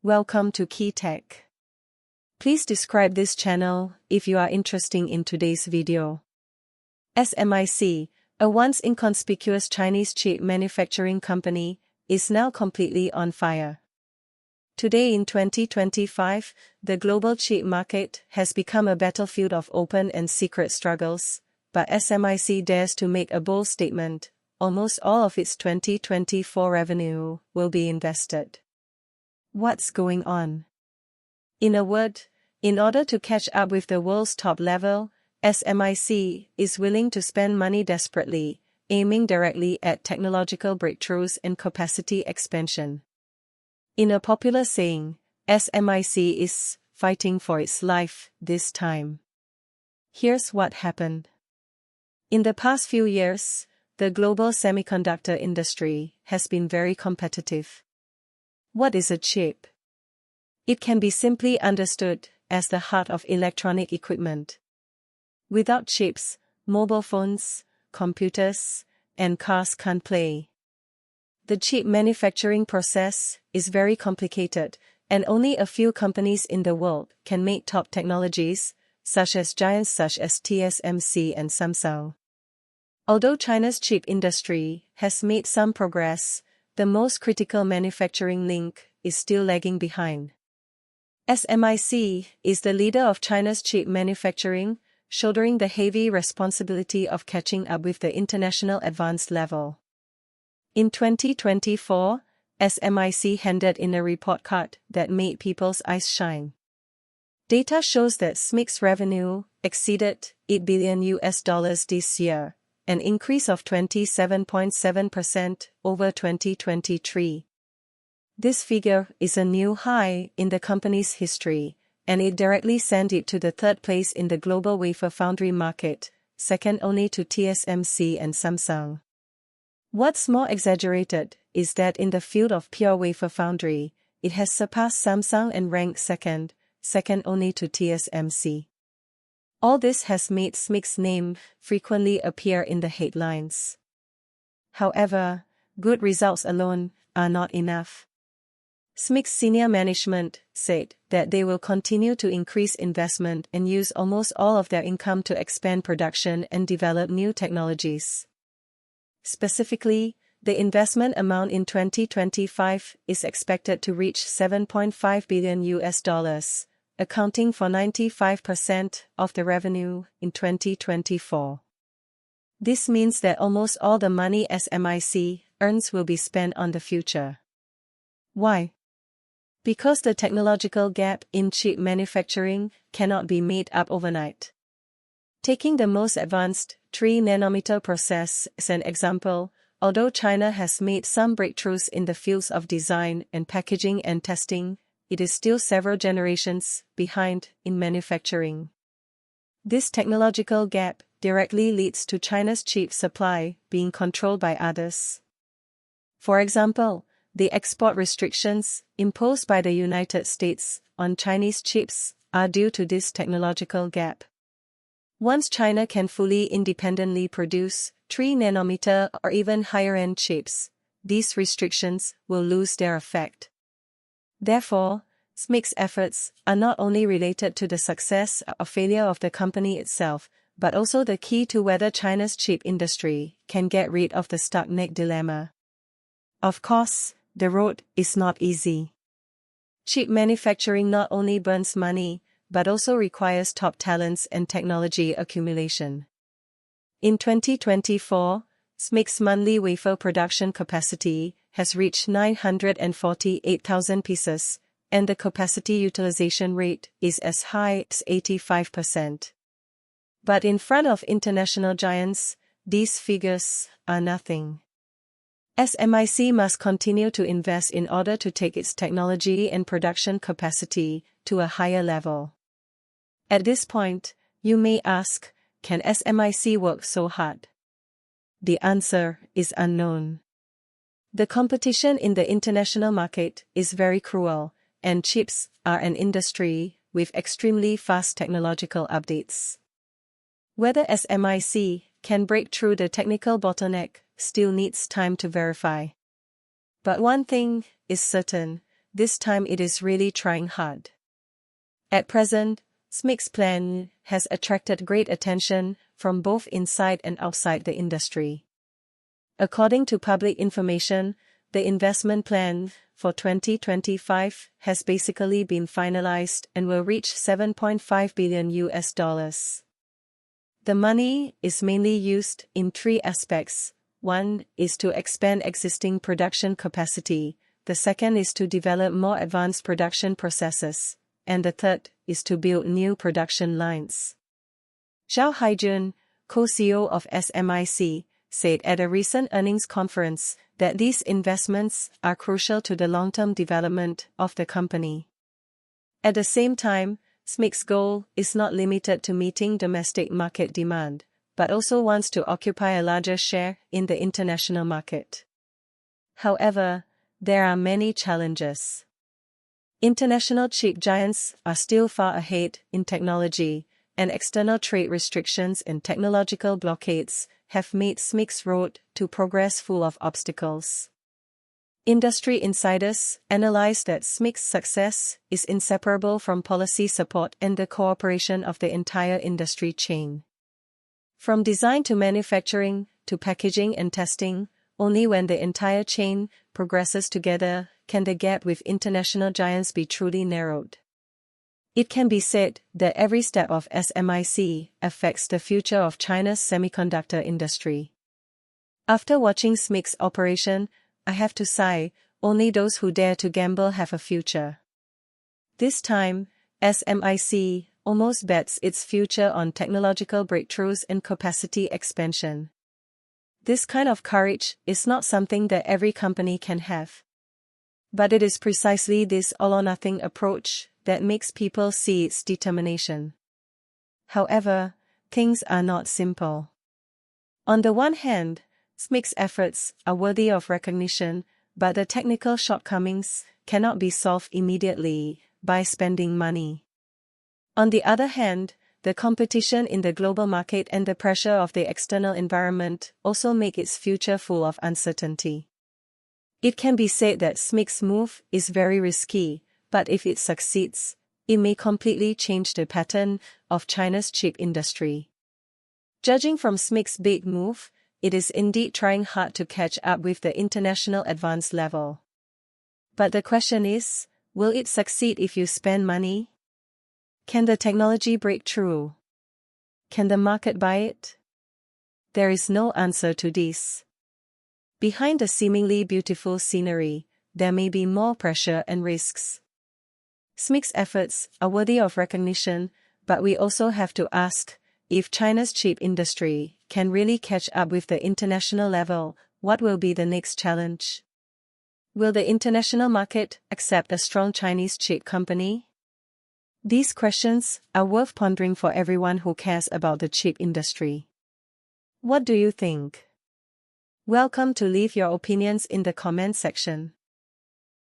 Welcome to Key Tech. Please describe this channel if you are interested in today's video. SMIC, a once inconspicuous Chinese chip manufacturing company, is now completely on fire. Today in 2025, the global chip market has become a battlefield of open and secret struggles, but SMIC dares to make a bold statement: almost all of its 2024 revenue will be invested. What's going on? In a word, in order to catch up with the world's top level, SMIC is willing to spend money desperately, aiming directly at technological breakthroughs and capacity expansion. In a popular saying, SMIC is fighting for its life this time. Here's what happened. In the past few years, the global semiconductor industry has been very competitive. What is a chip? It can be simply understood as the heart of electronic equipment. Without chips, mobile phones, computers, and cars can't play. The chip manufacturing process is very complicated, and only a few companies in the world can make top technologies, such as giants such as TSMC and Samsung. Although China's chip industry has made some progress, the most critical manufacturing link is still lagging behind. SMIC is the leader of China's chip manufacturing, shouldering the heavy responsibility of catching up with the international advanced level. In 2024, SMIC handed in a report card that made people's eyes shine. Data shows that SMIC's revenue exceeded $8 billion this year, an increase of 27.7% over 2023. This figure is a new high in the company's history, and it directly sent it to the third place in the global wafer foundry market, second only to TSMC and Samsung. What's more exaggerated is that in the field of pure wafer foundry, it has surpassed Samsung and ranked second only to TSMC. All this has made SMIC's name frequently appear in the headlines. However, good results alone are not enough. SMIC's senior management said that they will continue to increase investment and use almost all of their income to expand production and develop new technologies. Specifically, the investment amount in 2025 is expected to reach $7.5 billion, accounting for 95% of the revenue in 2024. This means that almost all the money SMIC earns will be spent on the future. Why? Because the technological gap in chip manufacturing cannot be made up overnight. Taking the most advanced 3-nanometer process as an example, although China has made some breakthroughs in the fields of design and packaging and testing, it is still several generations behind in manufacturing. This technological gap directly leads to China's chip supply being controlled by others. For example, the export restrictions imposed by the United States on Chinese chips are due to this technological gap. Once China can fully independently produce 3-nanometer or even higher-end chips, these restrictions will lose their effect. Therefore, SMIC's efforts are not only related to the success or failure of the company itself, but also the key to whether China's chip industry can get rid of the stuck-neck dilemma. Of course, the road is not easy. Chip manufacturing not only burns money, but also requires top talents and technology accumulation. In 2024, SMIC's monthly wafer production capacity has reached 948,000 pieces, and the capacity utilization rate is as high as 85%. But in front of international giants, these figures are nothing. SMIC must continue to invest in order to take its technology and production capacity to a higher level. At this point, you may ask, can SMIC work so hard? The answer is unknown. The competition in the international market is very cruel, and chips are an industry with extremely fast technological updates. Whether SMIC can break through the technical bottleneck still needs time to verify. But one thing is certain, this time it is really trying hard. At present, SMIC's plan has attracted great attention from both inside and outside the industry. According to public information, the investment plan for 2025 has basically been finalized and will reach $7.5 billion US. The money is mainly used in three aspects. One is to expand existing production capacity, the second is to develop more advanced production processes, and the third is to build new production lines. Zhao Haijun, co-CEO of SMIC, said at a recent earnings conference that these investments are crucial to the long-term development of the company. At the same time, SMIC's goal is not limited to meeting domestic market demand, but also wants to occupy a larger share in the international market. However, there are many challenges. International chip giants are still far ahead in technology, and external trade restrictions and technological blockades have made SMIC's road to progress full of obstacles. Industry insiders analyze that SMIC's success is inseparable from policy support and the cooperation of the entire industry chain. From design to manufacturing, to packaging and testing, only when the entire chain progresses together can the gap with international giants be truly narrowed. It can be said that every step of SMIC affects the future of China's semiconductor industry. After watching SMIC's operation, I have to sigh, only those who dare to gamble have a future. This time, SMIC almost bets its future on technological breakthroughs and capacity expansion. This kind of courage is not something that every company can have. But it is precisely this all-or-nothing approach that makes people see its determination. However, things are not simple. On the one hand, SMIC's efforts are worthy of recognition, but the technical shortcomings cannot be solved immediately by spending money. On the other hand, the competition in the global market and the pressure of the external environment also make its future full of uncertainty. It can be said that SMIC's move is very risky, but if it succeeds, it may completely change the pattern of China's chip industry. Judging from SMIC's big move, it is indeed trying hard to catch up with the international advanced level. But the question is, will it succeed if you spend money? Can the technology break through? Can the market buy it? There is no answer to this. Behind the seemingly beautiful scenery, there may be more pressure and risks. SMIC's efforts are worthy of recognition, but we also have to ask, if China's chip industry can really catch up with the international level, what will be the next challenge? Will the international market accept a strong Chinese chip company? These questions are worth pondering for everyone who cares about the chip industry. What do you think? Welcome to leave your opinions in the comment section.